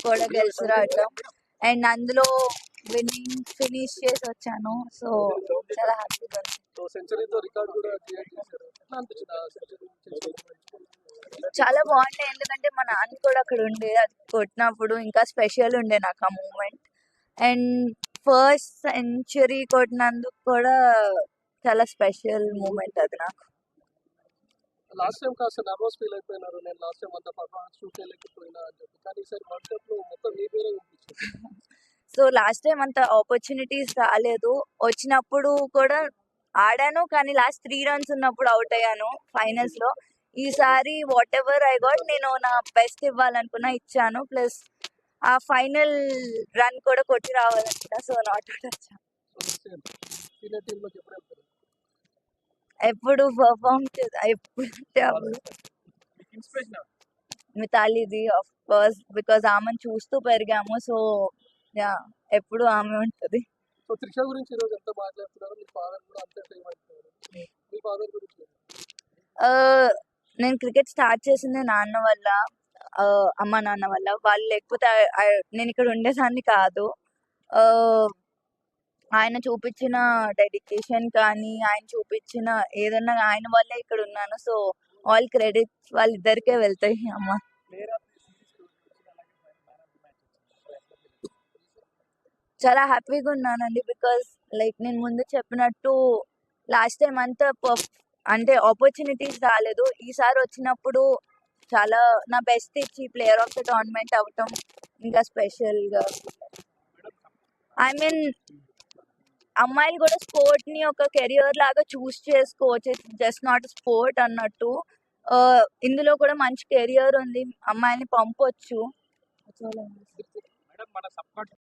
కూడా గెలిచి రావటం అండ్ అందులో విన్నింగ్ ఫినిష్ చేసి వచ్చాను. సో చాలా హ్యాపీగా ఉంది. చాలా బాగుండే, ఎందుకంటే మా నాన్న కూడా అక్కడ ఉండే అది కొట్టినప్పుడు ఇంకా స్పెషల్ ఉండే నాకు ఆ మూమెంట్. అండ్ ఫస్ట్ సెంచరీ కొట్టినందుకు కూడా చాలా స్పెషల్ మూమెంట్ అది నాకు. లాస్ట్ టైం కాస్త నర్వస్ ఫీల్ అయిపోయినారు, నేను లాస్ట్ టైం అంత పర్ఫార్మెన్స్ షూట్ చేయలేకపోయినా అని చెప్పి, కానీ ఈసారి వరల్డ్ కప్ లో మొత్తం మీ పేరే వినిపించింది. సో లాస్ట్ టైం అంత ఆపర్చునిటీస్ రాలేదు, వచ్చినప్పుడు కూడా ఆడాను కానీ లాస్ట్ 3 runs ఉన్నప్పుడు అవుట్ అయ్యాను ఫైనల్స్ లో. ఈసారి వాట్ ఎవర్ ఐ గాట్, నేను నా బెస్ట్ ఇవ్వాలనుకున్నా, ఇచ్చాను. ప్లస్ ఆ ఫైనల్ రన్ కూడా కొట్టి రావాలనుకున్నా. సో నాట్ అవుట్ వచ్చాను. సీనియర్ టీమ్ లోకి ఎప్పుడు వెళ్తారు? ఎప్పుడు పర్ఫామ్ ఎప్పుడు మితాలిది ఆఫ్ కోర్స్, బికాజ్ ఆమెను చూస్తూ పెరిగాము. సో యా, ఎప్పుడు ఆమె ఉంటుంది. సో త్రిష గురించి ఈరోజు ఎంత మాట్లాడుతున్నారు, మీ ఫాదర్ కూడా అంతే ఫేమ్ అవుతున్నారు. మీ ఫాదర్ గురించి నేను క్రికెట్ స్టార్ట్ చేసింది నాన్న వల్ల, అమ్మ నాన్న వల్ల. వాళ్ళు లేకపోతే నేను ఇక్కడ ఉండేదాన్ని కాదు. ఆయన చూపించిన డెడికేషన్ కానీ, ఆయన చూపించిన ఏదన్నా ఆయన వల్లే ఇక్కడ ఉన్నాను. సో ఆల్ క్రెడిట్స్ వాళ్ళిద్దరికే వెళ్తాయి. అమ్మ చాలా హ్యాపీగా ఉన్నానండి, బికాస్ లైక్ నేను ముందు చెప్పినట్టు లాస్ట్ టైం అంతా అంటే ఆపర్చునిటీస్ రాలేదు. ఈసారి వచ్చినప్పుడు చాలా నా బెస్ట్ ఇచ్చి ప్లేయర్ ఆఫ్ ద టోర్నమెంట్ అవ్వటం ఇంకా స్పెషల్గా. ఐ మీన్ అమ్మాయిలు కూడా స్పోర్ట్ ని ఒక కెరియర్ లాగా చూస్ చేసుకోవచ్చు, జస్ట్ నాట్ స్పోర్ట్ అన్నట్టు. ఇందులో కూడా మంచి కెరియర్ ఉంది, అమ్మాయిని పంపొచ్చు.